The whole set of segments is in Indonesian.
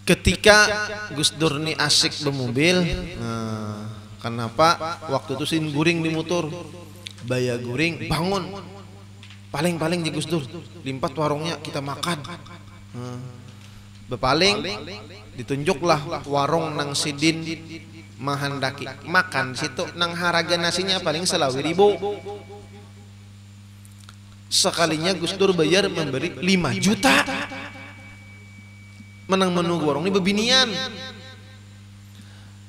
Ketika Gus Dur nih asik bermobil, kenapa waktu itu sin guring di motor, baya guring bangun, paling-paling di Gus Dur, limpat warungnya kita makan, bepaling ditunjuklah warung nang sidin mahandaki makan situ nang harga nasinya paling selawi ribu. Sekalinya Gus Dur bayar memberi 5 juta. Menang menunggu warung ini bebinian.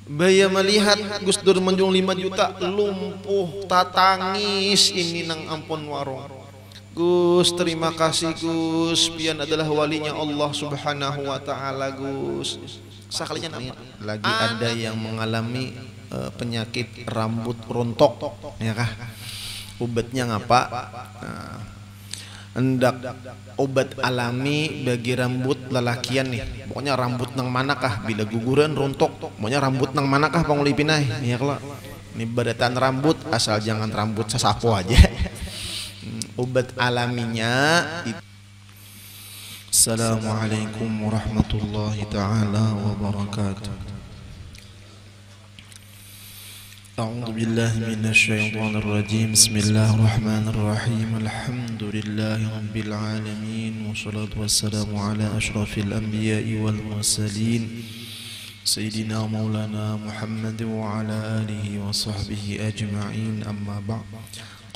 Baya melihat Gus Dur menjual 5 juta, lumpuh tatangis ini nang ampun warung. Gus, terima kasih Gus, pian adalah walinya Allah Subhanahu wa taala Gus. Sekalinya lagi ada yang mengalami penyakit rambut rontok, ya kah? Obatnya ngapa? Hendak obat alami bagi rambut lelakian nih. Pokoknya rambut nang manakah bila guguran rontok, pokoknya rambut nang manakah pangulipinai. Ya kalau ini badatan rambut asal jangan rambut sasapo aja. Obat alaminya itu. Assalamualaikum warahmatullahi taala wabarakatuh. أعوذ بالله من الشيطان الرجيم بسم الله الرحمن الرحيم الحمد لله رب العالمين والصلاة والسلام على أشرف الأنبياء والمرسلين سيدنا مولانا محمد وعلى آله وصحبه أجمعين أما بعد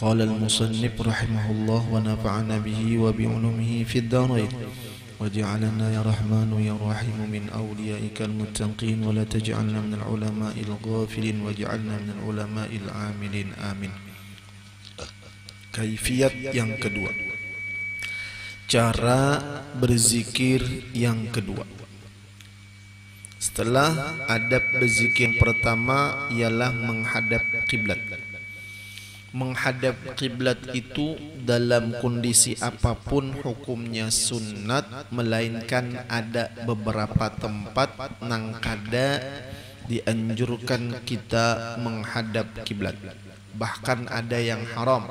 قال المصنف رحمه الله ونفعنا به وبعلومه في الدارين وجعلنا يا رحمن يا رحيم من أوليائك المتقين ولا تجعلنا من العلماء الغافلين وجعلنا من العلماء العاملين آمين. Kaifiat yang kedua, cara berzikir yang kedua. Setelah adab berzikir pertama ialah menghadap kiblat. Menghadap kiblat itu dalam kondisi apapun hukumnya sunnat, melainkan ada beberapa tempat nang kada dianjurkan kita menghadap kiblat. Bahkan ada yang haram.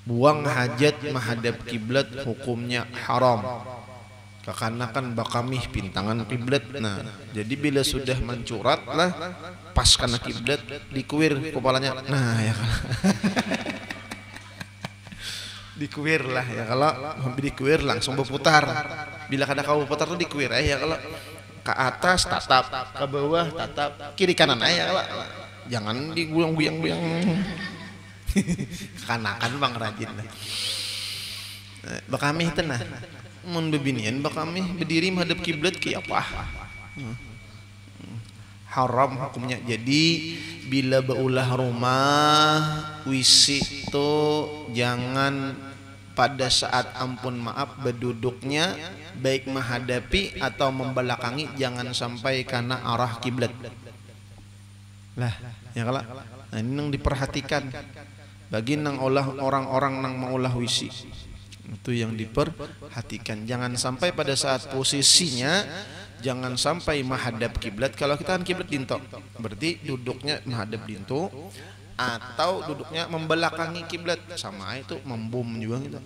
Buang hajat menghadap kiblat hukumnya haram. Karena kan bakamih pintangan kiblat. Nah, jadi bila sudah mencurat lah pas karena kiblat dikuir kepalanya. Nah, ya kan. Dikuir lah ya, kalau dikuir langsung berputar. Bila kada kau putar tuh dikuir ya, kalau ke atas tatap, ke bawah tatap, kiri kanan ya, kalau jangan diguyang-guyang-guyang. Kanakan bang rajin lah. Bakamih tenah. Mun bebinian bakamih berdiri menghadap kiblat ki apa? Haram hukumnya. Jadi bila beulah rumah wisi itu jangan pada saat ampun maaf berduduknya baik menghadapi atau membelakangi, jangan sampai karena arah kiblat. Lah, ya kalau nah, ini nang diperhatikan bagi nang olah orang-orang nang maulah wisi. Itu yang diperhatikan, jangan sampai pada saat posisinya jangan sampai menghadap kiblat. Kalau kita kan kiblat dinto, berarti duduknya menghadap dinto atau duduknya membelakangi kiblat, sama itu membum juga gitu.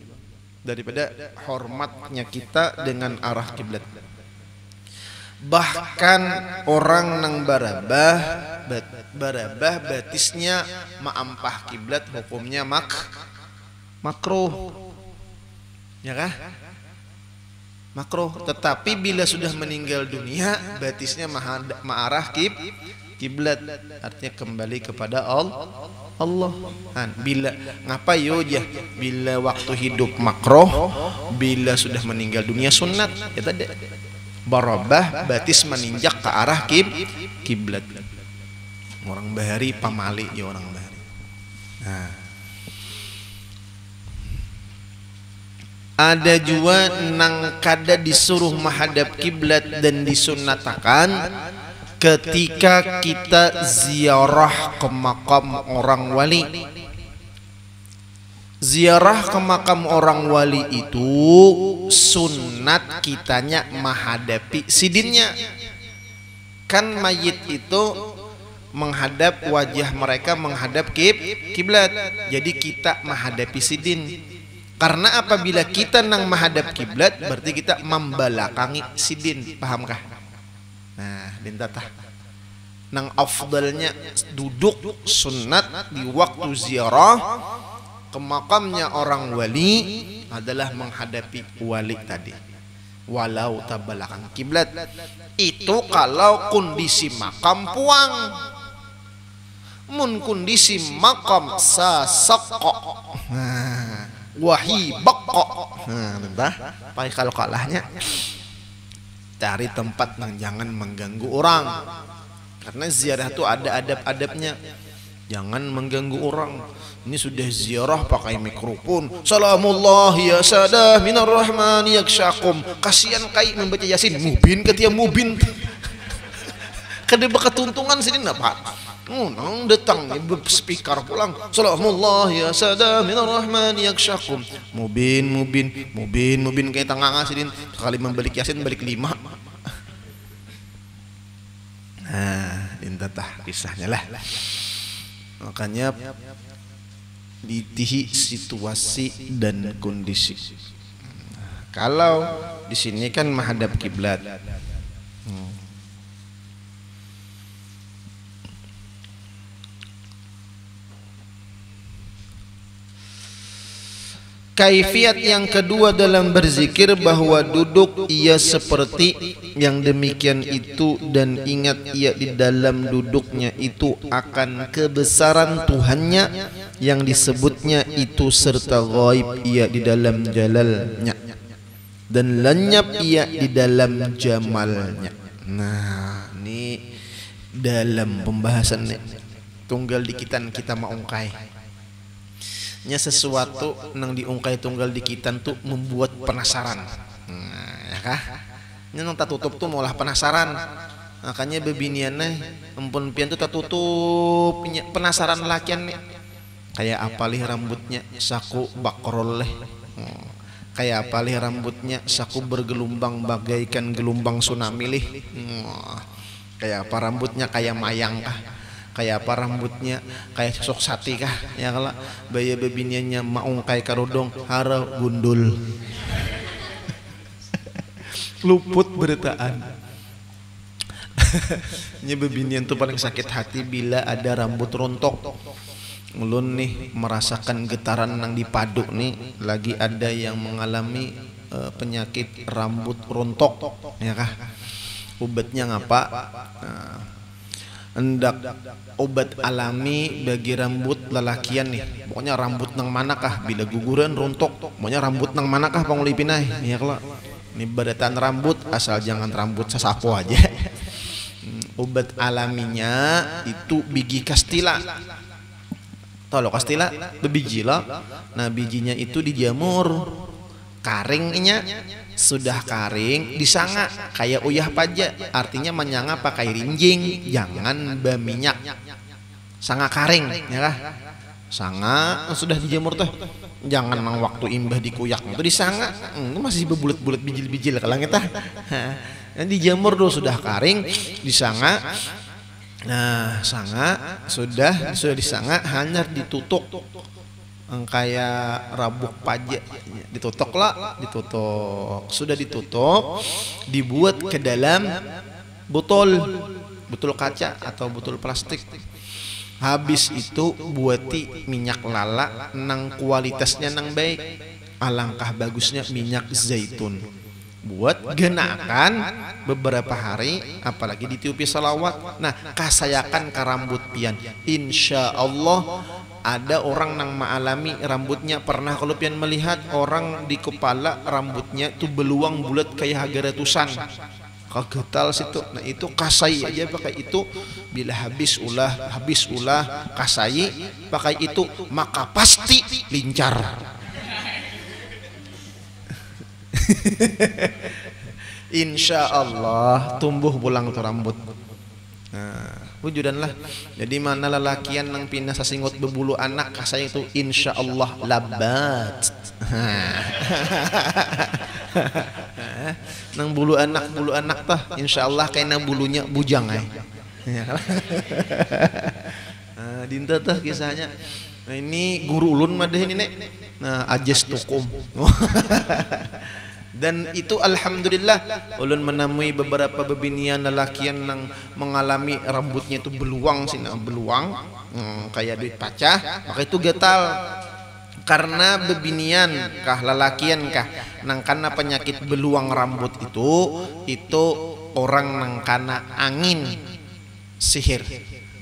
Daripada hormatnya kita dengan arah kiblat. Bahkan orang nang barabah batisnya maampah kiblat hukumnya makruh. Ya kah? Makruh. Tetapi bila sudah meninggal dunia batisnya ma'arah kiblat, artinya kembali kepada Allah. Bila ngapa yo ya? Bila waktu hidup makruh, bila sudah meninggal dunia sunnat. Ya tadi barabah batis meninjak ke arah kiblat. Orang bahari pamali ya orang bahari. Nah, ada juga nang kada disuruh menghadap kiblat dan disunnatakan ketika kita ziarah ke makam orang wali. Ziarah ke makam orang wali itu sunnat kitanya menghadapi sidinnya. Kan mayit itu menghadap wajah mereka menghadap kiblat. Jadi kita menghadapi sidin. Karena apabila kita nang menghadap kiblat berarti kita membelakangi sidin, pahamkah? Nah, dintatah nang afdalnya duduk sunat di waktu ziarah ke makamnya orang wali adalah menghadapi wali tadi. Walau tabelakang kiblat. Itu kalau kondisi makam puang. Mun kondisi makam sasaqqa. Wahibaqqa. Entah, pakai kalau kalahnya cari tempat yang jangan mengganggu orang. Karena ziarah itu ada adab-adabnya. Jangan mengganggu orang. Ini sudah ziarah pakai mikrofon. Salamullah ya sadah minar rahmani yakshakum. Kasihan kai membaca Yasin. Mubin ketia mubin. Kada ketuntungan sini apa? Nang datang speaker pulang. Salamullah ya sadah minar rahmani yakshakum. Mubin kayak tengah ngasidin. Sekali membalik Yasin balik 5. Nah, intatah kisahnya lah. Makanya ditihi situasi dan kondisi. Kalau di sini kan menghadap kiblat. Kaifiat yang kedua dalam berzikir bahwa duduk ia seperti yang demikian itu, dan ingat ia di dalam duduknya itu akan kebesaran Tuhannya yang disebutnya itu, serta ghaib ia di dalam jalalnya dan lenyap ia di dalam jamalnya. Nah, ini dalam pembahasan tunggal dikitan kita maungkai. Nya sesuatu nang diungkai tunggal dikitan tuh membuat penasaran. Ya kah? Nya nang tutup tuh malah penasaran. Makanya bebiniannya empun pian tuh tutup penasaran lakian nih. Kayak apalih rambutnya saku bakroleh. Kayak apalih rambutnya saku bergelombang bagaikan gelombang tsunami lih. Kayak apa rambutnya kayak mayang kah? Kayak apa rambutnya kayak sosok sati kah? Ya kalau baya bebiniannya maungkai karudong hara gundul. Luput bertaan. Nya bebinian tuh paling sakit hati bila ada rambut rontok. Ulun nih merasakan getaran nang dipadu nih, lagi ada yang mengalami penyakit rambut rontok, ya kah? Obatnya ngapa? Hendak obat alami bagi rambut lelakian nih. Pokoknya rambut nang manakah bila guguran rontok, pokoknya rambut nang manakah pangulipinai. Ya kalau ini badatan rambut asal jangan rambut sasapo aja. Obat alaminya itu biji kastila. Tahu lo kastila bebiji lah. Nah, bijinya itu dijamur. Karingnya sudah karing disanga kayak uyah paja, artinya menyanga pakai rinjing, jangan berminyak. Sanga karing, ya kah? Sanga sudah dijemur tuh, jangan mang waktu imbah dikuyak itu disanga, itu masih berbulat-bulat bijil-bijil kalau kita. Yang dijemur dulu sudah karing, disanga. Nah, sanga sudah disanga, hanya ditutuk. Kayak rabuk pajak ditutup lah, sudah ditutup, dibuat ke dalam botol kaca atau botol plastik. Habis itu buati minyak lala nang kualitasnya nang baik, alangkah bagusnya minyak zaitun. Buat genakan beberapa hari, apalagi ditiupi salawat. Nah, kasayakan ke rambut pian, insya Allah. Ada orang nang mengalami rambutnya, pernah kalau pian melihat orang di kepala rambutnya tuh beluang bulat kayak hagaratusan, kagetal situ. Nah, itu kasai aja pakai itu, bila habis ulah kasai pakai itu, maka pasti lincar. Insya Allah tumbuh pulang tuh rambut. Nah, wujudan lah. Jadi mana lelakian nang pindah sasingot bebulu anak kasai itu insya Allah labat. Nang bulu anak tah insya Allah kayaknya bulunya bujang ay. Dinta tah kisahnya. Nah, ini guru ulun mah deh ini nek. Nah, ajes tukum. Dan itu alhamdulillah ulun menemui beberapa bebinian lelakian yang mengalami rambutnya itu beluang sih, beluang kayak duit pacah, maka itu getal karena bebinian kah lelakian kah nang kana penyakit beluang rambut itu orang nang kana angin sihir,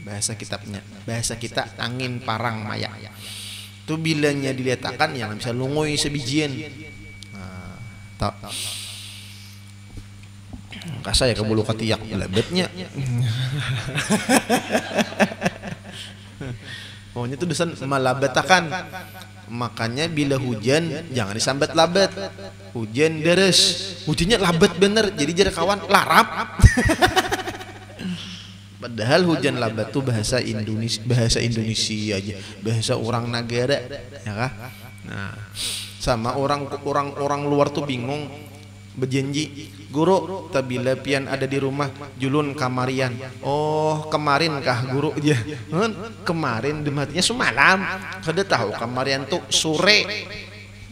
bahasa kitabnya, bahasa kita angin parang maya itu bilanya diletakkan yang bisa lungoy sebijian. Tak kasa ya ke bulu katiak lebetnya. Pokoknya itu desan malabetakan. Makanya bila hujan jangan disambat labet. Hujan deres, hujannya labet bener, jadi jadi kawan larap. Padahal hujan labet tuh bahasa Indonesia aja, bahasa orang negara, ya kah? Nah, sama orang luar tuh bingung berjanji, guru tabila pian ada di rumah julun kamarian. Oh kemarin kah guru aja? Kemarin dematinya semalam. Kada tahu kamarian tuh sore.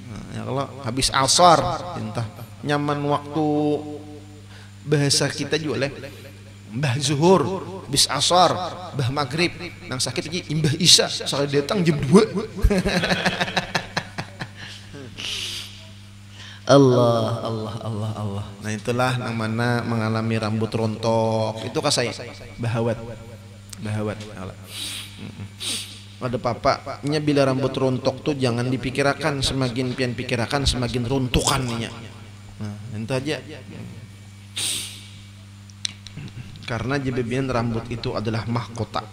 Nah, ya kalau habis asar, entah nyaman waktu bahasa kita juga mbah zuhur, habis asar, mbah maghrib, nang sakit lagi imbah isya, sekali datang jam 2. Allah. Nah itulah yang mana mengalami rambut rontok itu kasih bahawat. Ada papanya bila rambut rontok tuh jangan dipikirkan, semakin pian pikirkan semakin runtukannya. Nah itu aja. Karena jebebian rambut itu adalah mahkota.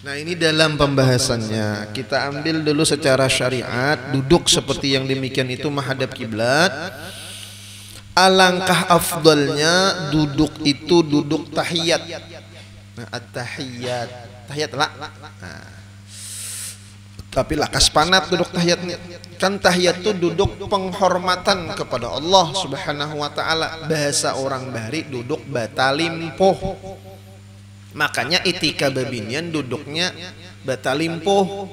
Nah ini dalam pembahasannya kita ambil dulu secara syariat, duduk seperti yang demikian itu menghadap kiblat. Alangkah afdalnya duduk itu duduk tahiyat. Nah, tahiyat lah. Nah, tapi lakas panat duduk tahiyatnya. Kan tahiyat itu duduk penghormatan kepada Allah Subhanahu wa taala. Bahasa orang Bari duduk batalimpoh. Makanya itika bebinian duduknya batalimpoh.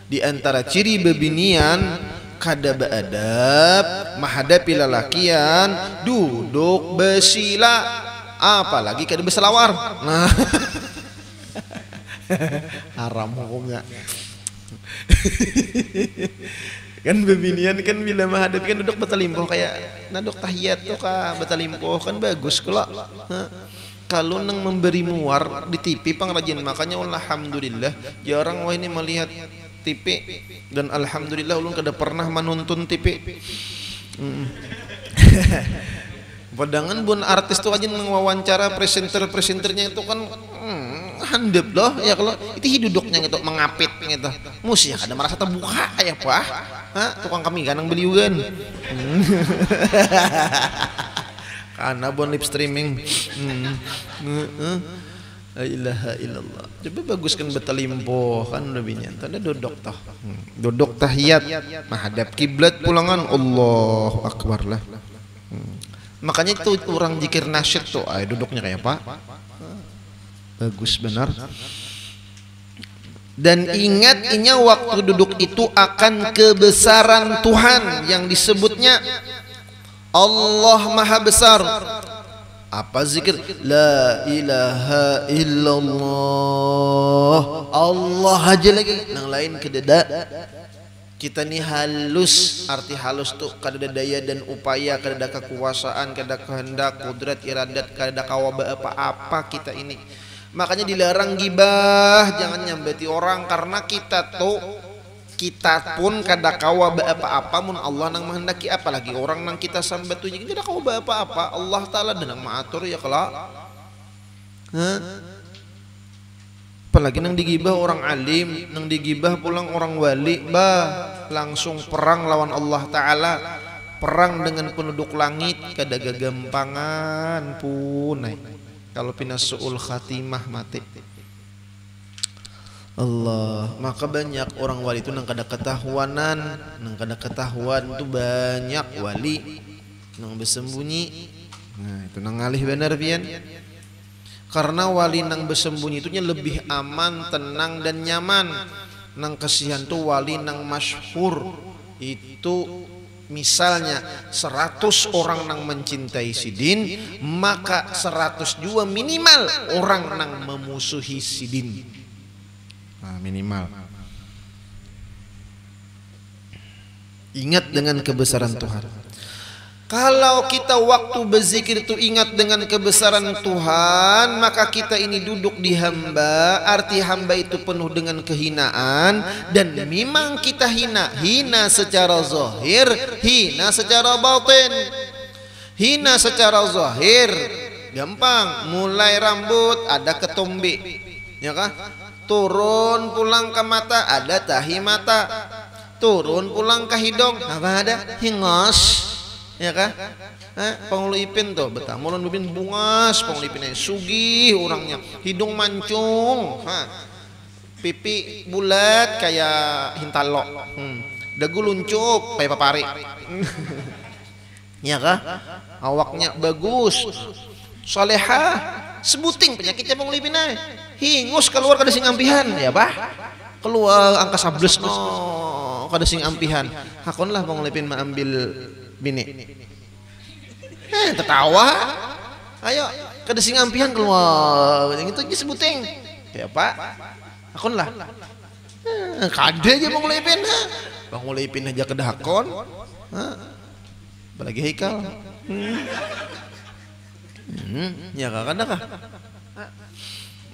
Di antara ciri bebinian kada beadab menghadapi lelakian duduk besila, apalagi kada berselawar. Nah haram hukumnya. Kan bebinian kan bila menghadapi kan duduk batalimpoh kayak naduk tahiyat tuh kah batalimpoh kan bagus kalau kalau nang memberi muar di TV pengrajin. Makanya alhamdulillah jarang wah ini melihat TV dan alhamdulillah ulun kada pernah menonton TV. Padangan bun artis tuh aja mewawancara presenter-presenternya itu kan handep loh ya kalau itu duduknya gitu mengapit gitu. Musia kada merasa terbuka ya pak. Tukang kami ganang beliugan. Karena bon lip streaming. La ilaha illallah. Coba baguskan betalimpo kan lebihnya. Tanda dodok toh. Dodok tahiyat menghadap kiblat pulangan Allahu akbar lah. Makanya itu orang zikir nasyid tuh, duduknya kayak apa? Bagus benar. Dan ingat waktu duduk itu akan kebesaran Tuhan yang disebutnya Allah Maha Besar. Apa zikir? La ilaha illallah. Allah aja lagi. Nang lain kededa. Kita nih halus, arti halus tuh kada daya dan upaya, kada kekuasaan, kada kehendak, kudrat, iradat, kada kawaba apa-apa kita ini. Makanya dilarang gibah, jangan nyambati orang karena kita pun kada kawaba apa-apa mun Allah nang menghendaki, apalagi orang nang kita sambat tuh kada kawaba apa-apa. Allah taala dan nang maatur ya kelak. Apalagi nang digibah orang alim, nang digibah pulang orang wali, langsung perang lawan Allah Ta'ala, perang dengan penduduk langit, kada gagampangan punai. Kalau pinas su'ul khatimah mati. Allah, maka banyak orang wali itu nang kada ketahuanan, nang kada ketahuan itu banyak wali nang bersembunyi. Nah, itu nang ngalih benar pian. Karena wali nang bersembunyi itunya lebih aman, tenang dan nyaman. nang kasihan tuh wali nang masyhur itu. Misalnya 100 orang nang mencintai Sidin, maka 100 juga minimal orang nang memusuhi Sidin. Nah, minimal. Ingat dengan kebesaran Tuhan. Kalau kita waktu berzikir itu ingat dengan kebesaran Tuhan, maka kita ini duduk di hamba. Arti hamba itu penuh dengan kehinaan, dan memang kita hina secara zahir, hina secara batin. Hina secara zahir gampang, mulai rambut ada ketombe, ya kan? Turun pulang ke mata ada tahi mata, turun pulang ke hidung apa ada hingos, ya kan? Penghulu Ipin tuh betah mulun Ipin bungas, penghulu Ipin sugih orangnya, hidung mancung, pipi bulat kayak hintalo, dagu luncup kayak papari, ya kan? Awaknya bagus, solehah, sebuting penyakitnya penghulu Ipin hingus keluar kada sing ampihan, ya bah? Keluar angka 11 no kada sing ampihan. Hakon lah penghulu Ipin mengambil bini, tertawa, ayo kada sing ampihan keluar, yang itu disebuting, ya pak, akon lah, kada aja bang Ipin, bang Ipin aja kada hakon, apalagi Haikal, ya kada kah?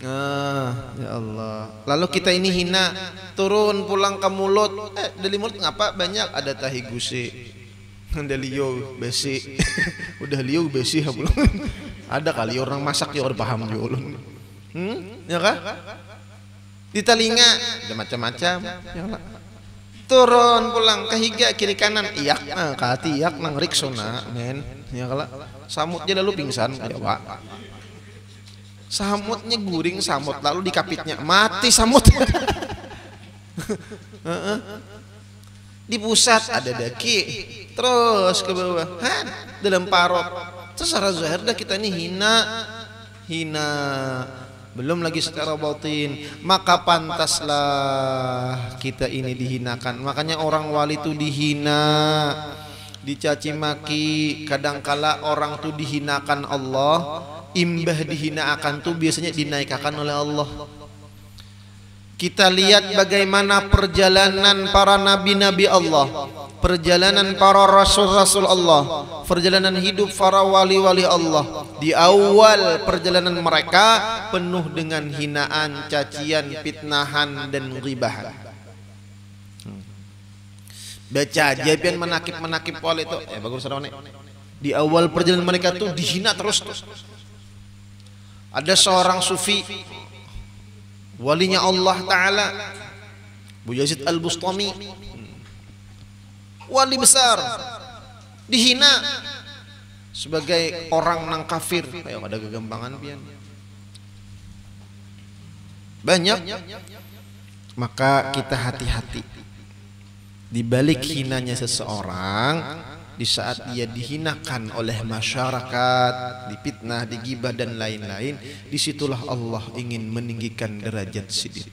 Ya Allah. Lalu kita ini hina, turun pulang ke mulut, dari mulut ngapa banyak ada tahi gusi. Ada liu besi, udah liu besi belum? Ada kali orang masak ya orang paham julun, ya kan? Di telinga ada macam-macam, ya kan? Turun pulang ke higa kiri kanan, iyak, kati iyak nang riksona, men, ya kan? Samutnya lalu pingsan, ya pak. Samutnya guring samut lalu dikapitnya mati samut. Di pusat ada daki, terus ke bawah, dalam parot. Secara zahir dah kita ini hina, belum lagi secara batin. Maka pantaslah kita ini dihinakan. Makanya orang wali itu dihina, dicaci maki. Kadangkala orang tuh dihinakan Allah, imbah dihinakan tuh biasanya dinaikkan oleh Allah. Kita lihat bagaimana perjalanan para nabi-nabi Allah, perjalanan para rasul-rasul Allah, perjalanan hidup para wali-wali Allah. Di awal perjalanan mereka penuh dengan hinaan, cacian, fitnahan dan ghibahan. Baca aja pian menakib wali itu, bagus saudara. Di awal perjalanan mereka tuh dihina terus. Ada seorang sufi, walinya Allah Ta'ala, Bu Yazid Al-Bustami, wali besar, dihina sebagai orang nang kafir. Ayo ada kegampangan pian banyak. Maka kita hati-hati di balik hinanya seseorang, di saat dia dihinakan oleh masyarakat, dipitnah, digibah dan lain-lain, disitulah Allah ingin meninggikan derajat Sidin.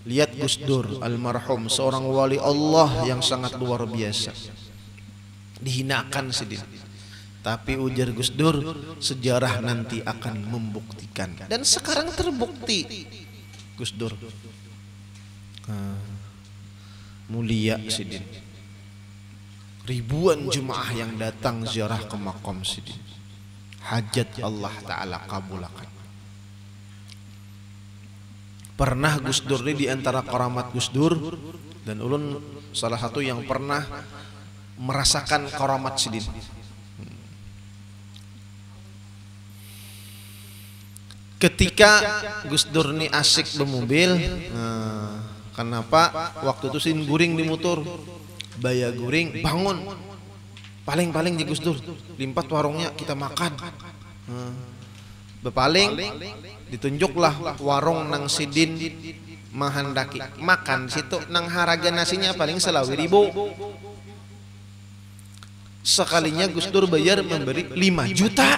Lihat Gus Dur almarhum, seorang wali Allah yang sangat luar biasa, dihinakan Sidin. Tapi ujar Gus Dur, sejarah nanti akan membuktikan, dan sekarang terbukti. Gus Dur mulia Sidin. Ribuan jemaah yang datang ziarah ke makam Sidin, hajat Allah Ta'ala kabulkan. Pernah Gus Dur ini diantara karamat Gus Dur, dan ulun salah satu yang pernah merasakan karamat Sidin. Ketika Gus Dur ini asik bermobil, kenapa waktu itu Sidin guring di motor, baya guring bangun, paling-paling di Gus Dur limpat warungnya kita makan, bepaling ditunjuklah warung nang Sidin menghendaki makan situ, nang harga nasinya paling selawi ribu. Sekalinya Gus Dur bayar memberi 5 juta,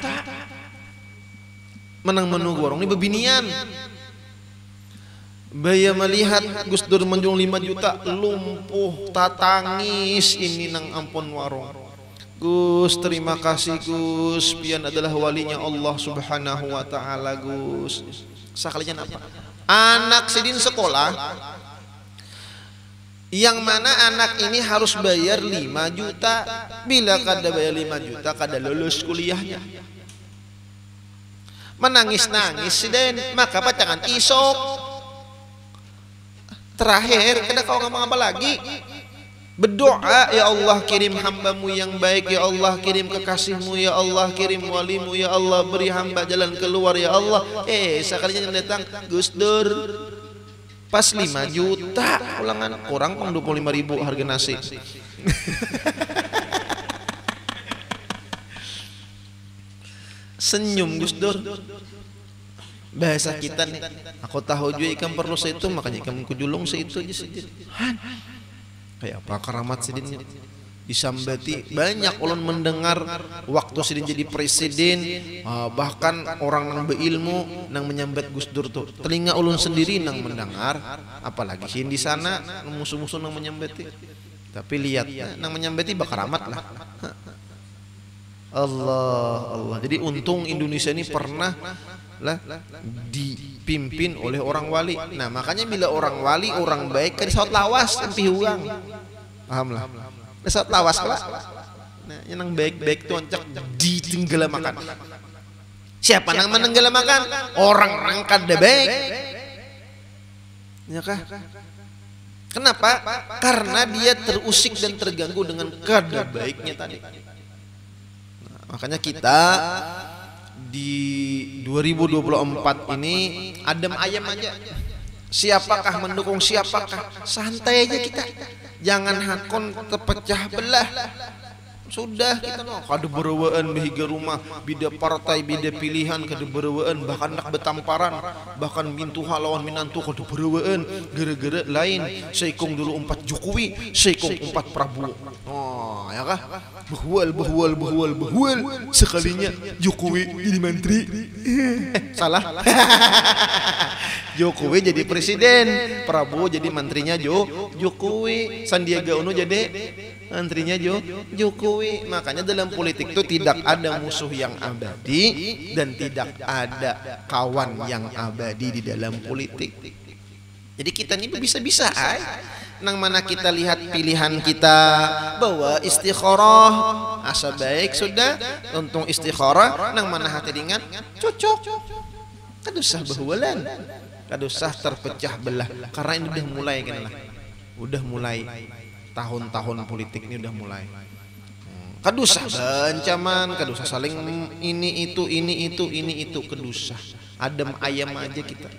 menang menu warung ini bebinian. Baya melihat Gus Dur menjung 5 juta lumpuh tatangis ini nang ampun warung. Gus, terima kasih Gus, pian adalah walinya Allah Subhanahu wa taala Gus. Sakalinya apa? Anak sidin sekolah yang mana anak ini harus bayar 5 juta. Bila kada bayar 5 juta kada lulus kuliahnya. Menangis-nangis sidin, maka pacangan isok. Terakhir, kada kau ngomong apa lagi? Berdoa, ya Allah kirim hambamu yang baik, ya Allah kirim kekasihmu, ya Allah kirim walimu, ya Allah beri hamba jalan keluar, ya Allah. Sekalinya yang datang Gus Dur pas 5 juta ulangan kurang pang 25.000 harga nasi. Senyum Gus Dur. Bahasa kita nih, aku tahu juga ikan perlu seitu, makanya ikan kujulung seitu aja sedikit. Kayak apa karamat sidin disambati banyak ulun mendengar waktu sidin jadi presiden, bahkan orang nang beilmu nang menyambat Gus Dur tuh telinga ulun sendiri nang mendengar, apalagi sih di sana musuh-musuh nang menyambati. Tapi lihat nang menyambati bakaramat lah. Allah. Jadi untung Indonesia ini pernah lah dipimpin oleh orang wali. Nah makanya bila orang wali orang baik kan saut lawas empi huang, paham lah. Saut lawas lah. Nah yang baik-baik tuh ancak ditenggelamakan. Siapa nang menenggelamakan? Orang kada baik. Ya kah? Kenapa? Karena dia terusik dan terganggu dengan kada baiknya tadi. Nah, makanya kita di 2024 ini adem ayam aja. Siapakah mendukung siapakah, santai aja kita. Jangan hakon terpecah belah. Sudah kita kada berewaan behiga rumah, bida partai, bida pilihan kada berewaan, bahkan nak betamparan, bahkan mintu lawan minantu kada berewaan gara-gara lain. Seikung dulu 4 Jokowi, seikung 4 Prabowo. Oh, ya kah? Behual sekalinya Jokowi jadi menteri. Salah. Jokowi jadi presiden, Prabowo jadi menterinya Jokowi, Sandiaga Uno jadi menterinya Jokowi. Makanya dalam politik itu tidak ada musuh yang abadi dan tidak ada kawan yang abadi di dalam politik. Jadi kita ini bisa-bisa nang mana kita lihat pilihan kita bahwa istikharah asa baik sudah untung istikharah nang mana hati ringan cocok kadusah behualan kadusah terpecah belah karena ini udah mulai kan lah, udah mulai tahun-tahun politik ini udah mulai kadusah ancaman kadusah saling ini itu kadusah adem ayam aja kita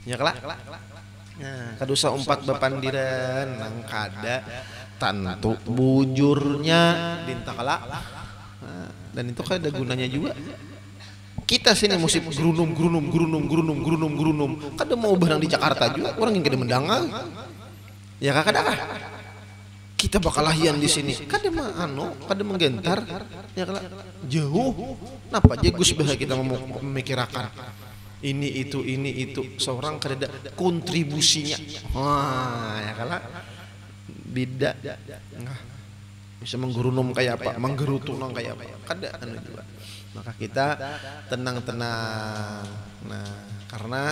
ya kelak. Nah, kadosa 4 bepandiran nang kada tantu bujurnya dintakala. Nah, dan itu kada gunanya juga. Kita sini musim gerunum. Kada mau barang di Jakarta juga orang yang kada mendangal. Ya kada kah? Kita bakal lahian di sini. Kada kada menggentar. Ya kada jauh. Napa aja Gus bah kita memikirakan. Ini itu seorang kada kontribusinya. Wah, ya kala beda. Nah, bisa menggurunum kayak apa, menggerutunang kayak apa. Kada anu juga. Maka kita tenang-tenang. Nah, karena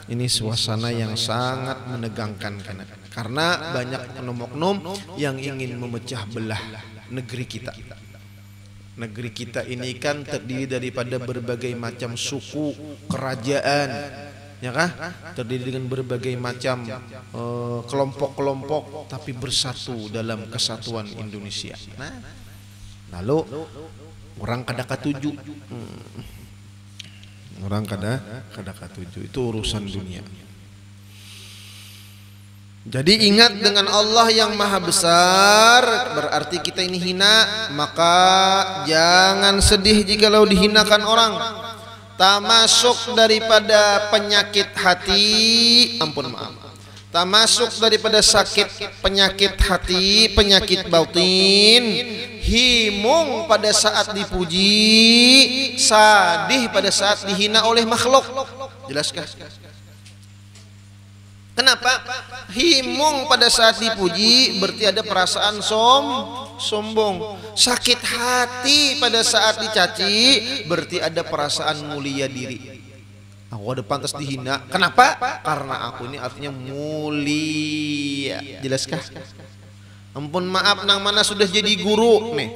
ini suasana yang sangat menegangkan karena banyak oknum-oknum yang ingin memecah belah negeri kita. Negeri kita ini kan terdiri daripada berbagai macam suku, kerajaan, ya kah? Terdiri dengan berbagai macam kelompok-kelompok, tapi bersatu dalam kesatuan Indonesia. Nah, lalu orang kada katuju, orang kada katuju itu urusan dunia. Jadi ingat dengan Allah yang maha besar, berarti kita ini hina, maka jangan sedih jikalau dihinakan orang. Termasuk daripada penyakit hati, ampun maaf. Termasuk daripada sakit penyakit hati, penyakit batin, himung pada saat dipuji, sadih pada saat dihina oleh makhluk. Jelaskah? Kenapa? Himung pada saat dipuji berarti ada perasaan sombong. Sakit hati pada saat dicaci berarti ada perasaan mulia diri. Aku ada pantas dihina. Kenapa? Karena aku ini artinya mulia. Jelaskah? Ampun maaf, nang mana sudah jadi guru nih.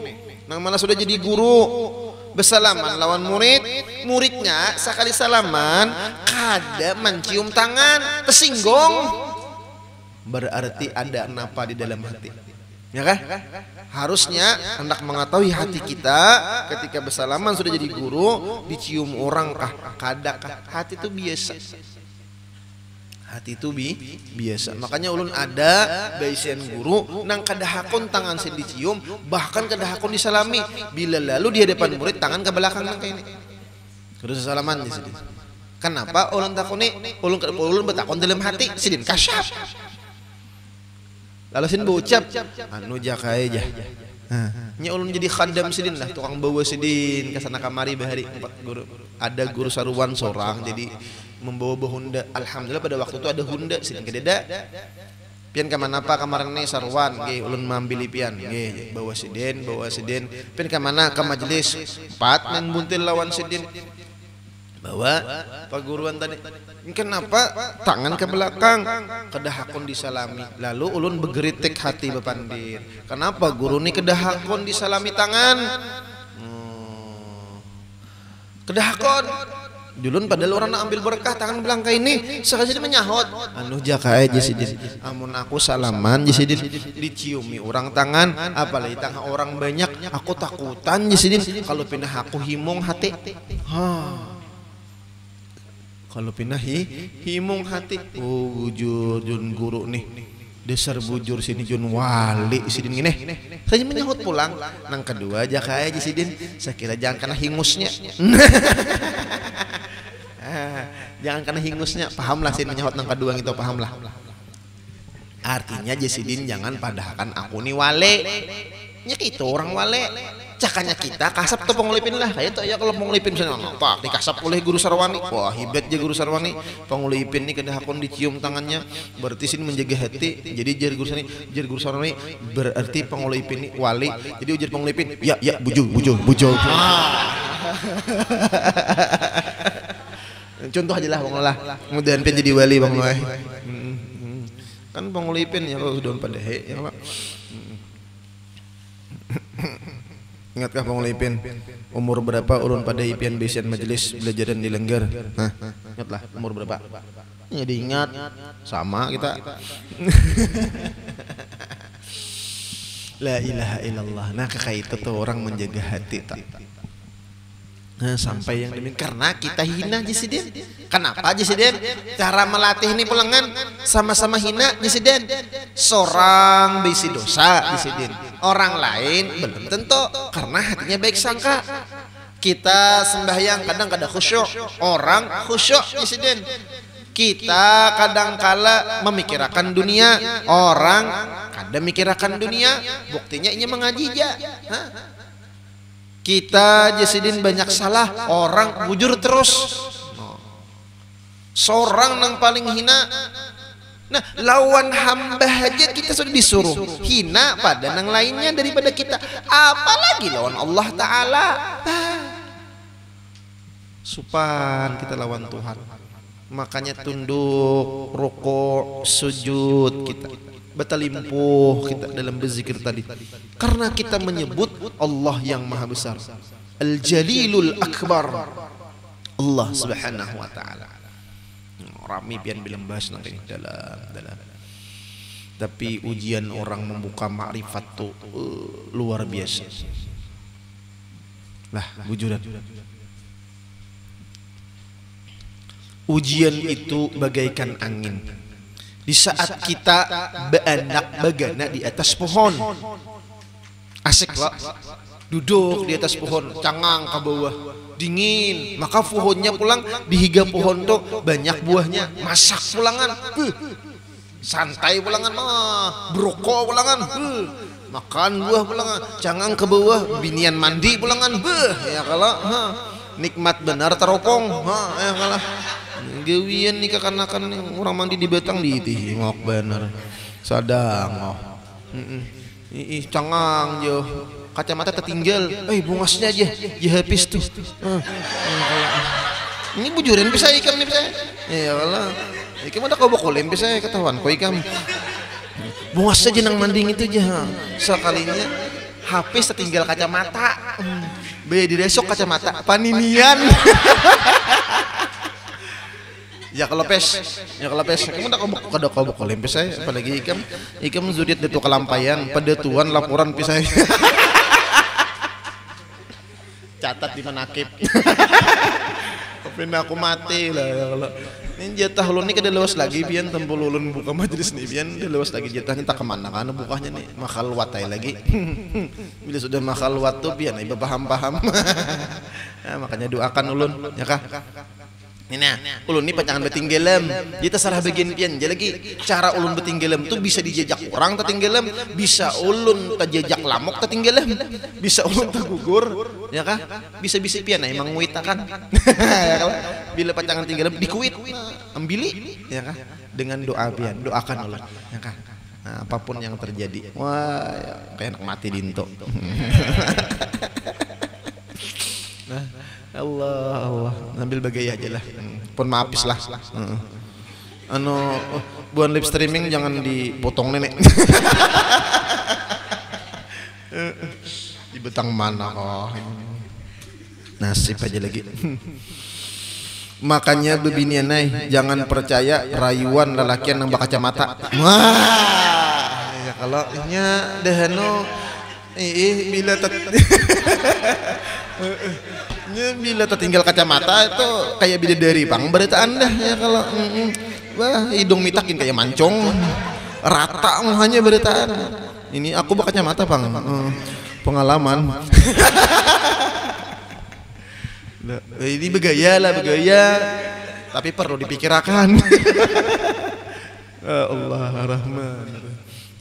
Nang mana sudah jadi guru bersalaman lawan muridnya sekali salaman kada mencium tangan tersinggung berarti ada napa di dalam hati, ya kan? Harusnya hendak mengetahui hati kita ketika bersalaman sudah jadi guru dicium orang kah kada kah, hati itu biasa. Hati itu biasa. Makanya ulun ada baisian guru nang kadahakon tangan sen dicium, bahkan kadahakon disalami. Bila lalu di hadapan murid tangan ke belakang nang kayak ini. Terus salaman di sini. Kenapa ulun takoni? Ulun betakon dalam hati sidin kasyaf. Lalu sin berucap anu jakai aja. Nya ulun jadi khadam sidin lah, tukang bawa sidin ke sana kamari bahari 4 guru. Ada guru saruan seorang jadi membawa Honda. Alhamdulillah pada waktu itu ada Honda sidin kededa. Pian ka mana pa kamar ni sarwan nggih ulun mambili pian nggih bawa sidin. Pian ka mana ka majelis 4 men buntil lawan sidin. Bawa paguruan tadi. Kenapa tangan ke belakang kedahakon disalami. Lalu ulun begeritik hati bepandir. Kenapa guru ni kedahakon disalami tangan? Kedahakon dulun padahal orang nak ambil berkah tangan belangka ini sekali menyahut anu jaka aja sidin amun aku salaman sidin diciumi orang tangan apalagi tangan orang banyak aku takutan sidin kalau pindah aku himung hati kalau pindah himung hati bujur jun guru nih dasar bujur sini jun wali sidin gini saya menyahut pulang nang kedua jaka aja sidin saya kira jangan kena hingusnya jangan karena hingusnya, pahamlah sin menyahut nang kaduang itu, pahamlah. Artinya Jesidin jangan padahkan aku nih wale. Nya itu orang wale. Cakanya kita kasap tuh pengulipin lah. Kayak tuh ya kalau pengulipin sana apa dikasap oleh guru Sarwani. Wah, hebat je guru Sarwani. Pengulipin nih kedahakon dicium tangannya. Berarti sin menjaga hati. Jadi jar guru Sarwani berarti pengulipin nih wali. Jadi ujar pengulipin, ya bujur. Contoh aja lah bang lah, kemudian pin jadi wali bang lah, kan bang ulipin ya kalau sudah pada ya pak. Ingatkah bang ulipin umur berapa ulun pada ipian besian majelis belajaran di Lengger? Nah, ingatlah umur berapa? Ya diingat sama kita. La ilaha illallah. Nah kayak itu tuh orang menjaga hati tak. Nah, sampai yang demikian karena kita hina Jesidin. Kenapa Jesidin? Cara melatih ini pulangan sama-sama hina Jesidin. Seorang bisi dosa Jesidin, orang lain belum tentu karena hatinya baik sangka. Kita sembahyang kadang kada khusyuk, orang khusyuk Jesidin. Kita kadang kala memikirkan dunia, orang kada mikirkan dunia. Buktinya ini mengaji aja. Kita Jesidin banyak salah, orang bujur terus. Seorang yang paling hina. Nah, lawan hamba aja kita sudah disuruh hina pada yang lainnya daripada kita. Apalagi lawan Allah Ta'ala. Supan kita lawan Tuhan. Makanya tunduk, rukuk, sujud kita. Betalimpuh kita dalam berzikir tadi karena kita menyebut Allah yang maha besar, Al-Jalilul Akbar, Allah Subhanahu wa taala. Rami pian bilang bahas nanti dalam tapi ujian orang membuka makrifat tuh luar biasa lah bujuran. Ujian itu bagaikan angin. Di saat kita beranak bagana di atas pohon, asik lah, duduk di atas pohon, cangang ke bawah, dingin, maka pohonnya pulang dihiga pohon tuh banyak buahnya, masak pulangan, santai pulangan, berokok pulangan, makan buah pulangan, cangang ke bawah, binian mandi pulangan, ya kalau nikmat benar teropong, ya kalau gawian nih kekanakan orang mandi di betang di itu ngok bener sadang cangang jo kacamata tertinggal bungasnya aja habis tuh ini bujurin bisa ikam nih bisa ya Allah ikam ada kau bokolin bisa ketahuan kau ikam bungas saja nang manding itu aja sekalinya habis tertinggal kacamata di desok kacamata paninian ya kalau pes kamu udah kau bokolin bisa apalagi ikam zudit itu kelampayan pada tuan laporan bisa catat di manakib pernah aku mati lah ya kalau ini jatah ulun ini kada lewas lagi bian tempul ulun buka majelis nih bian dia lewas lagi jatahnya tak kemana kan bukanya nih makal watai lagi bila sudah makal wat tuh bian iba paham nah, makanya doakan ulun ya kah ini nah ulun ini pacangan betinggelem kita sarah bagian pian jadi lagi cara ulun betinggelem tuh bisa dijejak orang tertinggelem bisa ulun terjejak lamok tertinggelem bisa ulun tergugur ya kah bisa pian emang nguitakan ya kah bila pacangan tinggelem dikuit ambili ya kah dengan doa pian doakan ulun ya kah nah, apapun yang terjadi wah ya, kayak anak mati dinto nah Allah ambil bagaya aja lah pun maafis lah buat live streaming jangan dipotong nenek di betang mana nasib aja lagi makanya bebinianai jangan percaya rayuan lelakian yang berkacamata wah ya kalau nya dehano bila bila tertinggal kacamata itu kayak bidadari bang berita anda ya kalau wah hidung mitakin kayak mancong rata hanya berita ini aku berkacamata bang pengalaman ini begaya tapi perlu dipikirkan Allah Rahman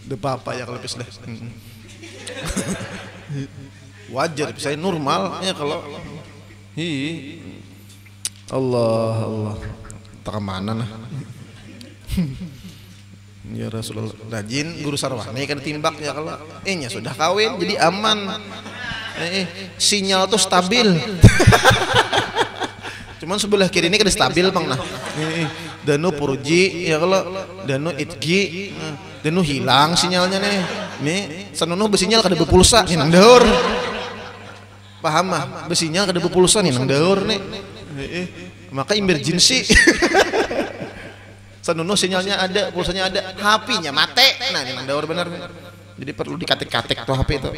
de papa ya kalau sudah wajar saya normal ya kalau Allah tak kemana nah ya Rasulullah rajin guru sarwani kan timbak ya kalau nya sudah kawin jadi aman sinyal tuh stabil cuman sebelah kiri ini kan stabil bang nah danu puruji ya kalau danu itgi danu hilang sinyalnya nih sanono bersinyal kada berpulsa nang daur paham mah besinya kada berpulsa nih nang daur nih maka emergency sanono sinyalnya ada pulsanya ada HP-nya mate nah ini nang daur benar jadi perlu dikatek-katek tuh HP itu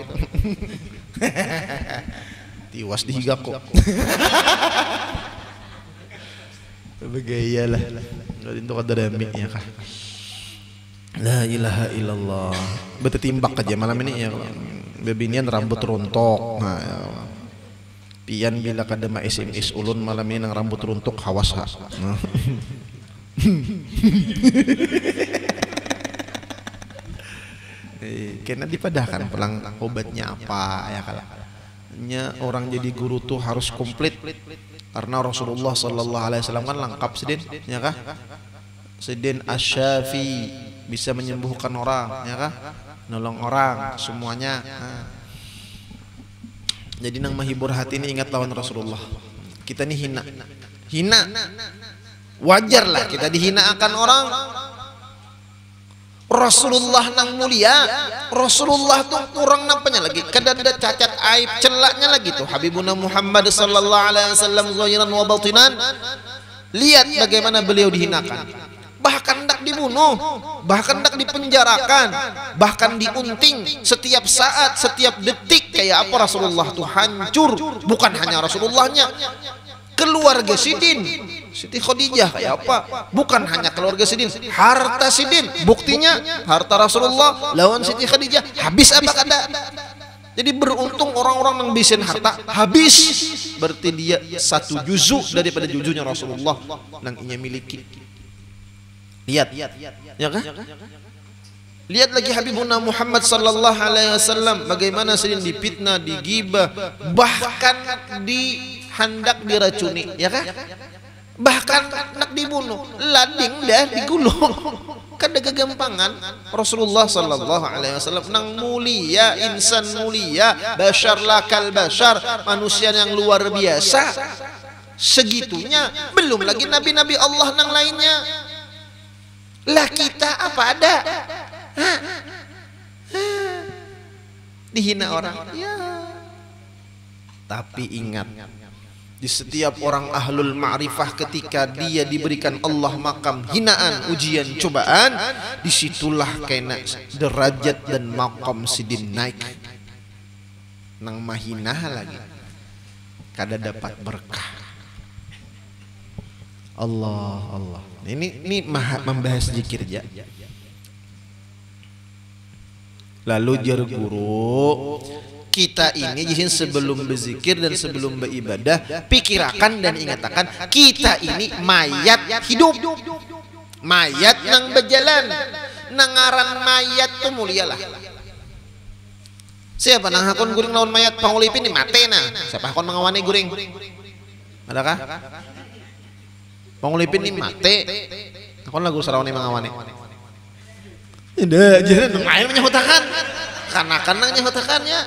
tiwas dihigak kok begaya lah itu kada dami ya kah la ilaha illallah betetimbak aja malam ini ya bebinian rambut rontok nah ya. Pian bila kada ma SMS ulun malam ini nang rambut runtuk hawas ha. Kena dipadahkan pelang obatnya apa ya kalau nya orang jadi guru tuh harus komplit karena Rasulullah sallallahu alaihi wasallam kan lengkap sidin ya kah sidin asy-syafi bisa menyembuhkan orang ya kah nolong orang semuanya jadi nang menghibur hati ini ingat lawan Rasulullah kita ini hina wajar lah kita dihina akan orang Rasulullah nang mulia Rasulullah tuh kurang nampaknya lagi kadang ada cacat aib celaknya lagi tuh Habibuna Muhammad sallallahu alaihi wasallam zahiran wa batinan lihat bagaimana beliau dihinakan bahkan hendak dibunuh, bahkan hendak dipenjarakan, bahkan diunting setiap saat, setiap detik. Kayak apa Rasulullah tuh hancur, bukan hanya Rasulullahnya, keluarga Sidin, Siti Khadijah kayak apa, bukan hanya keluarga Sidin, harta Sidin, buktinya harta Rasulullah lawan Siti Khadijah habis apa kada. Jadi beruntung orang-orang yang bisin harta habis, berarti dia satu juzu daripada juzunya Rasulullah yang ia miliki. Lihat, ya kan? Lihat lagi Habibuna Muhammad sallallahu alaihi wasallam bagaimana sering dipitnah, digibah, bahkan dihendak diracuni, ya kan? bahkan nak dibunuh lading dah digulung. Kada kegampangan Rasulullah sallallahu alaihi wasallam nang mulia, insan mulia, bashar lakal bashar, manusia yang luar biasa segitunya, belum lagi nabi-nabi Allah nang lainnya. Lah kita apa ada? Dihina orang ya. Tapi ingat, di setiap orang ahlul ma'rifah ketika dia diberikan Allah makam hinaan, ujian, cobaan, disitulah kena derajat dan makam sidin naik. Nang mahinah lagi kada dapat berkah. Allah. Ini membahas zikir aja. Lalu jar guru, kita ini jisin sebelum berzikir dan sebelum beribadah, pikirakan dan ingatakan kita ini mayat hidup, mayat nang berjalan, nangaran mayat tuh mulialah. Siapa nang hakon guring lawan mayat pangulipin ni mate nah. Siapa hakon mengawani guring? Adakah? Pangulipin ni mate. Hakon lagu sarawani mengawani. Tidak, jangan main menyahutakan. Kanakan nang nyahutakannya.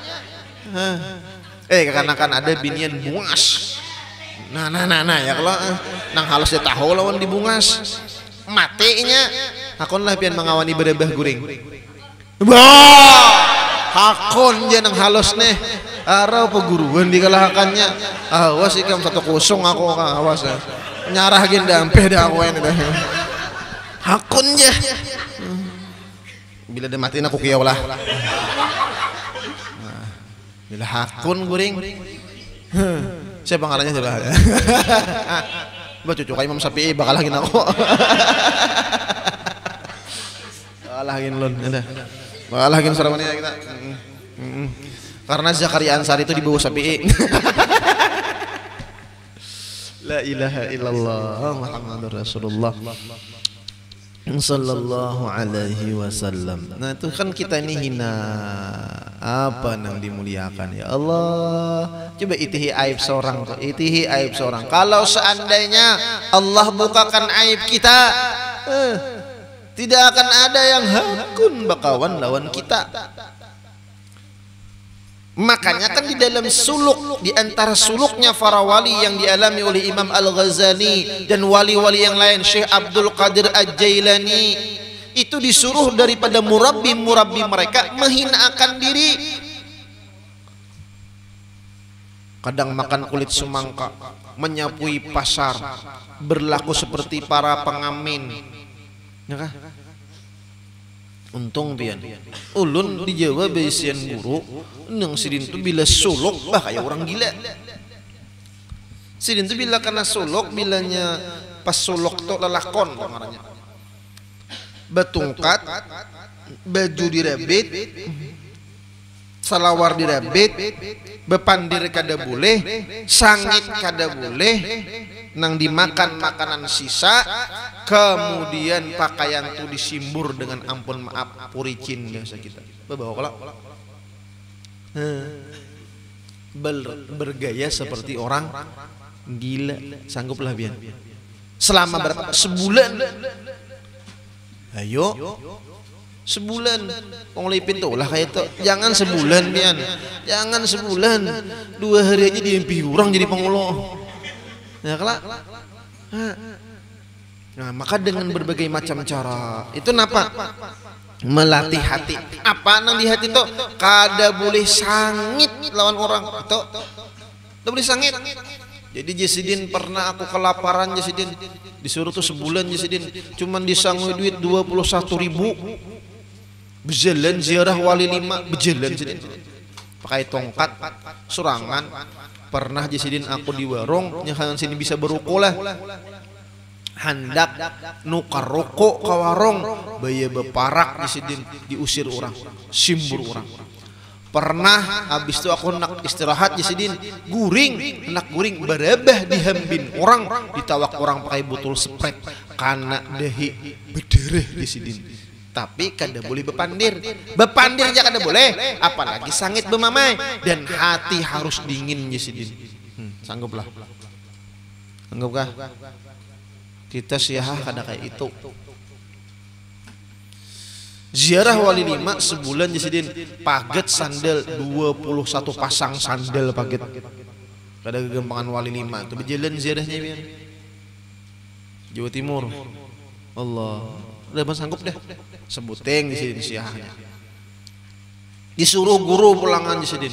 Kanakan ada binian bungas. Nah ya kalau nang halus dia tahu lawan dibungas. Matenya hakon lah pian mengawani berebah guring. Hakon je nang halus nih. Arau peguruan dikalahakannya. Awas ikam 1-0 aku awas. Nyarah gin dampeh dah aku ini dah. Hakon je. Bila dia mati aku kiau lah. Bila hakun guring. Siapa ngarannya coba? Coba cucu kayak Imam Syafi'i bakal lagi aku. Bakal lagi lon, bakal lagi saramani kita. Karena Zakaria Ansari itu di bawah Syafi'i. La ilaha illallah Muhammadur Rasulullah sallallahu alaihi wasallam. Nah itu kan kita ini hina apa nang dimuliakan ya Allah. Coba itihi aib seorang tuh, itihi aib seorang. Kalau seandainya Allah bukakan aib kita, tidak akan ada yang hakun bakawan lawan kita. Makanya kan di dalam suluk, di antara suluknya para wali yang dialami oleh Imam Al-Ghazali dan wali-wali yang lain, Syekh Abdul Qadir Al-Jailani, itu disuruh daripada murabbi-murabbi mereka menghinakan diri. Kadang makan kulit semangka, menyapui pasar, berlaku seperti para pengamen. Ya kah? Untung pian ulun di Jawa besian guru nang sidin tu bila suluk bah kayak orang gila. Sidin tu bila kena suluk, bilanya pas suluk tu lelakon ngarannya. Betungkat, baju dirabit, salawar dirabit, bepandir kada boleh, sangit kada boleh, nang dimakan makanan sisa, kemudian pakaian tu disimbur dengan ampun maaf puricin biasa kita. Bawa kolak. Bergaya seperti orang gila, sangguplah bian. Selama berapa? Sebulan. Ayo. Sebulan penglipin tuh lah kayak itu. Jangan sebulan pian, jangan sebulan, 2 hari aja diimpi orang jadi pengulo. Ya kelak. Nah maka dengan berbagai macam cara itu napa melatih hati. Apa nang di hati itu kada boleh sangit lawan orang itu, tidak boleh sangit. Jadi Jesidin pernah aku kelaparan Jesidin, disuruh tuh sebulan Jesidin, cuman disangui duit 21.000. Berjalan ziarah wali 5, berjalan Jesidin, pakai tongkat, surangan. Pernah Jesidin aku di warung, nyahan sini bisa beruko lah. Hendak nukar rokok ke warung, baya beparak Jesidin diusir orang, simbur orang. Pernah habis itu aku nak istirahat Jesidin, guring, nak guring berebah dihambin orang, ditawak orang pakai botol sprite karena dahi bedereh Jesidin. Tapi kada boleh bepandir, bepandir aja kada boleh, apalagi sangit bemamai, dan hati harus dingin Jesidin. Sangguplah. Anggapkah kita siahah kada kayak itu. Ziarah wali 5 sebulan jasidin paget sandal 21 pasang sandal paget. Kada kegampangan wali 5 itu berjalan ziarahnya biar Jawa Timur. Allah, udah sanggup dah. Sebuteng jasidin siahahnya. Disuruh guru pulangan jasidin.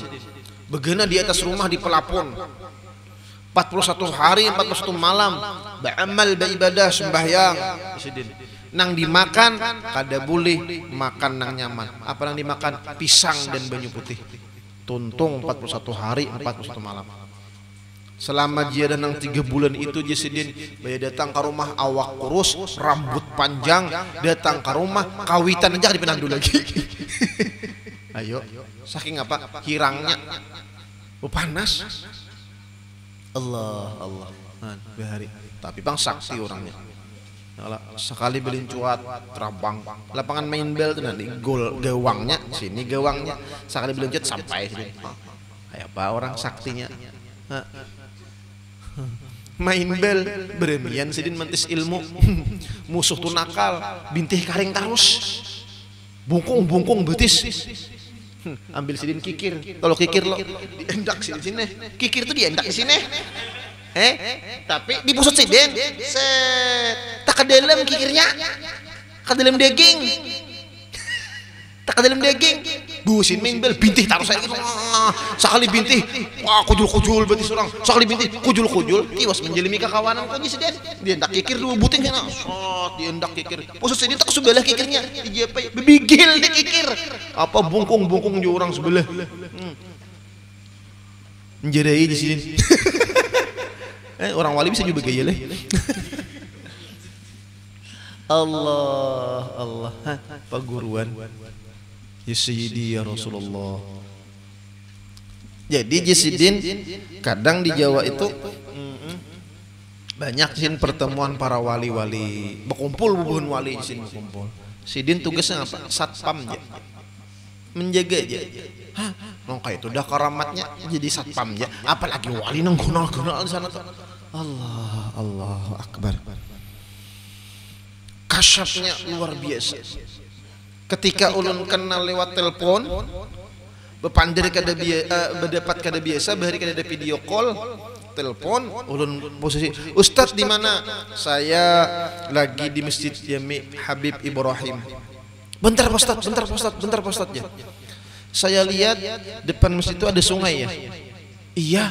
Begena di atas rumah di pelapon. 41 hari 41 malam beramal beribadah sembahyang jasidin. Nang dimakan kada boleh makan nang nyaman. Apa nang dimakan? Pisang dan banyu putih. Tuntung 41 hari 41 malam. Selama dia dan nang 3 bulan itu jasidin baya datang ke rumah awak kurus, rambut panjang, datang ke rumah kawitan aja dipinandu lagi. Ayo, saking apa? Hirangnya. Oh, panas. Allah. Bahari. Tapi bang sakti orangnya. Sekali belin cuat terabang lapangan main bel tuh nanti gol gawangnya sini gawangnya sekali belin cuat sampai sini. Kayak apa orang saktinya? Main bel beremian sidin mentis ilmu. Musuh tuh nakal bintih karing terus bungkung betis. Ambil sidin kikir. Kalau kikir lo diendak sini. Kikir tuh diendak di sini. Tapi dipusut sidin. Set. Tak ke dalam kikirnya. Ke dalam daging. Tak ke dalam daging. Busin main bel bintih taruh saya gitu. Sekali bintih, wah kujul betis orang. Sekali bintih kujul. Tiwas menjelimi kekawanan kok sidin. Diendak kikir dua buting kana. Shot diendak kikir. Pusut sidin tak sebelah kikirnya. Dijepai bebigil di kikir. Apa bungkung di orang sebelah. Menjerai di sini. Orang wali bisa juga gaya leh. Allah paguruan ya Sayyidi ya Rasulullah. Jadi jasidin kadang di Jawa itu banyak sin pertemuan para wali-wali berkumpul bubuhan wali sin berkumpul. Sidin tugasnya apa? Satpam aja, menjaga aja. Nongka itu udah karamatnya jadi satpam aja. Apalagi wali nang gunal di sana tuh. Allahu Akbar. Kasyafnya luar biasa. Ketika ulun kenal lewat telepon, bepandir kada berdapat kada biasa, bahari kada ada video call, telepon, ulun posisi, Ustadz di mana? Saya lagi di Masjid Jami Habib Ibrahim. Bentar Pak Ustadz ya. Saya lihat depan masjid itu ada sungai ya. Iya,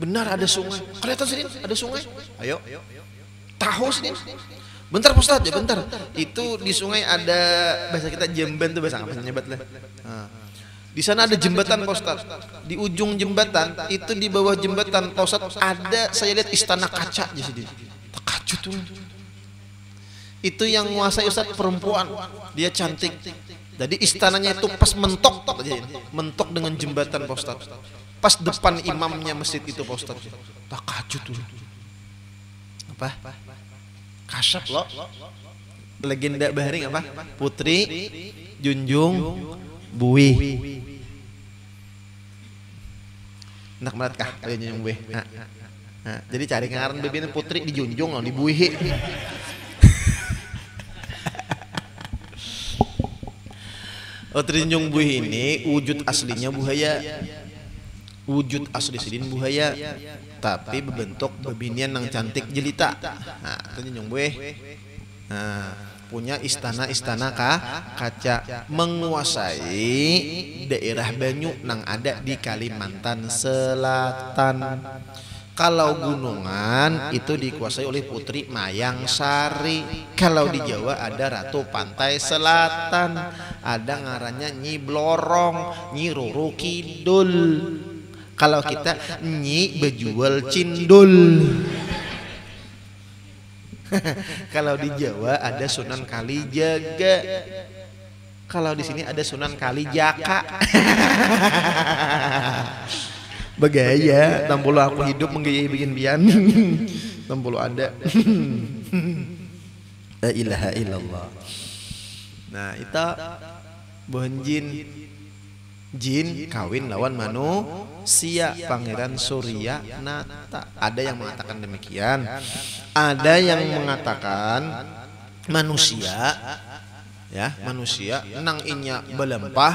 benar ada sungai. Kelihatan sini ada sungai. Ayo. Tahu sini. Bentar Pak Ustadz ya, bentar. Itu di sungai ada bahasa kita jamban tuh bahasa apa nyebat lah. Di sana ada jembatan Pak Ustadz. Di ujung jembatan itu di bawah jembatan Pak Ustadz ada saya lihat istana kaca di sini. Takajut tuh. Itu yang menguasai Ustadz perempuan. Dia cantik. Jadi istananya itu pas mentok dengan jembatan Pak Ustadz. Pas depan imamnya masjid itu Pak Ustadz. Takajut tuh. Apa? Kasyaf loh. Legenda Baharing apa? Putri Junjung Buih. Nak meratkah kali Junjung Buih. Jadi cari ngaran bebina Putri di Junjung loh, di Buih. Putri Junjung Buih ini wujud aslinya buaya. Wujud asli sidin buaya, tapi berbentuk bebinian yang cantik jelita. Itu Junjung Buih. Punya istana-istana kaca, menguasai daerah Banyu nang ada di Kalimantan Selatan. Kalau gunungan itu dikuasai oleh Putri Mayang Sari. Kalau di Jawa ada Ratu Pantai Selatan, ada ngarannya Nyi Blorong, Nyi Roro Kidul. Kalau kita Nyi Bejual Cindul. Kalau di Jawa ada Sunan Kalijaga. Kalau di sini ada Sunan Kalijaka. Begaya, tampolo aku hidup menggayai bikin bian. Tampolo ada. La ilaha illallah. Nah, itu bohanjin jin kawin lawan manusia, Pangeran Surya Nata. Ada yang mengatakan demikian. Ada yang mengatakan manusia, ya, manusia nang inya belempah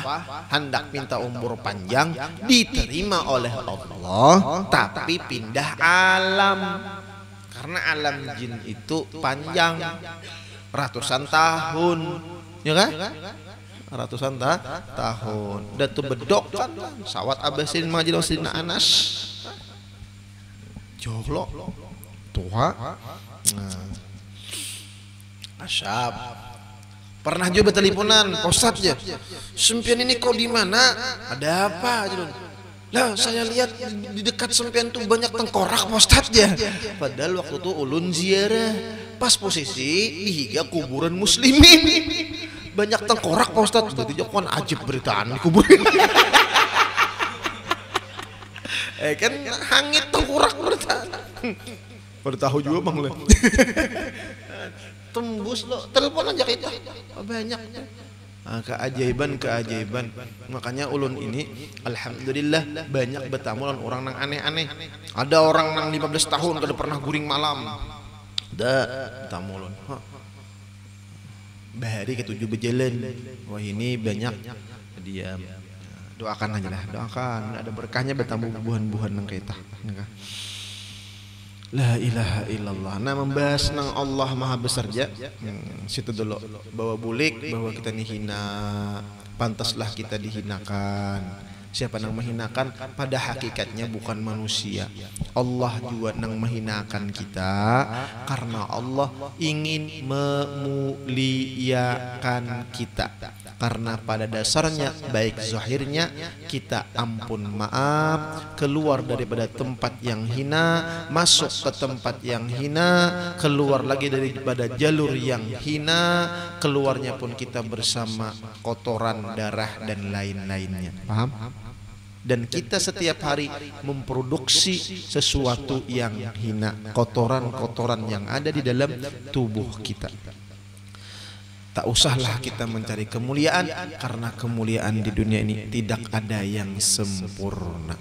hendak minta umur panjang diterima oleh Allah, tapi pindah alam. Karena alam jin itu panjang ratusan tahun, ya kan? Ratusan tahun. Datu bedok kan sawat abasin majid Sidina Anas. Jolo tua. Nah. Asyap. Pernah juga teleponan, Ustaz ya. Sempian ini kau di mana? Ada apa aja? Lah saya lihat di dekat sempian tuh banyak tengkorak, Ustaz ya. Padahal waktu itu ulun ziarah, pas posisi dihiga kuburan muslimin. Banyak tengkorak, Pak Ustadz. Berarti jangan ajib beritaan di kuburan. Kan hangit tengkorak beritaan. Pada tahu juga Bang Le. Tembus lo, telepon aja kita. Banyak. Nah, keajaiban. Makanya ulun ini alhamdulillah banyak bertamu dengan orang nang aneh-aneh. Ada orang nang 15 tahun kada pernah guring malam. Ada bertamu ulun. Bahari ketujuh berjalan. Wah ini banyak diam. Doakan aja lah, doakan. Ada berkahnya bertambah buhan-buhan nang kita. La ilaha illallah. Nah membahas nang Allah Maha Besar ja. Situ dulu. Bahwa bulik, bahwa kita dihina, pantaslah kita dihinakan. Siapa yang menghinakan pada hakikatnya bukan manusia. Allah juga yang menghinakan kita karena Allah ingin memuliakan kita. Karena pada dasarnya baik zahirnya kita ampun maaf, keluar daripada tempat yang hina, masuk ke tempat yang hina, keluar lagi daripada jalur yang hina, keluarnya pun kita bersama kotoran, darah dan lain-lainnya. Paham? Dan kita setiap hari memproduksi sesuatu yang hina, kotoran-kotoran yang ada di dalam tubuh kita. Tak usahlah kita mencari kemuliaan, karena kemuliaan di dunia ini tidak ada yang sempurna.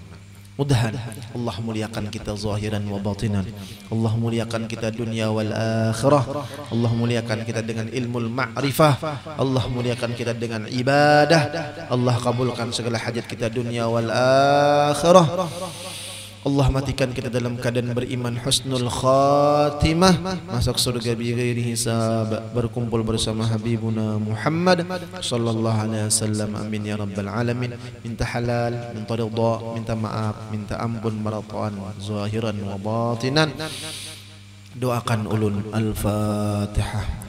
Mudah Allah muliakan kita zahiran wa batinan. Allah muliakan kita dunia wal akhirah. Allah muliakan kita dengan ilmu ma'rifah. Allah muliakan kita dengan ibadah. Allah kabulkan segala hajat kita dunia wal akhirah. Allah matikan kita dalam keadaan beriman husnul khatimah, masuk surga bi ghairi hisab, berkumpul bersama habibuna Muhammad sallallahu alaihi wasallam. Amin ya rabbal alamin. Minta halal, minta ridha, minta maaf, minta ampun maratan zahiran wa batinan. Doakan ulun. Al-Fatihah.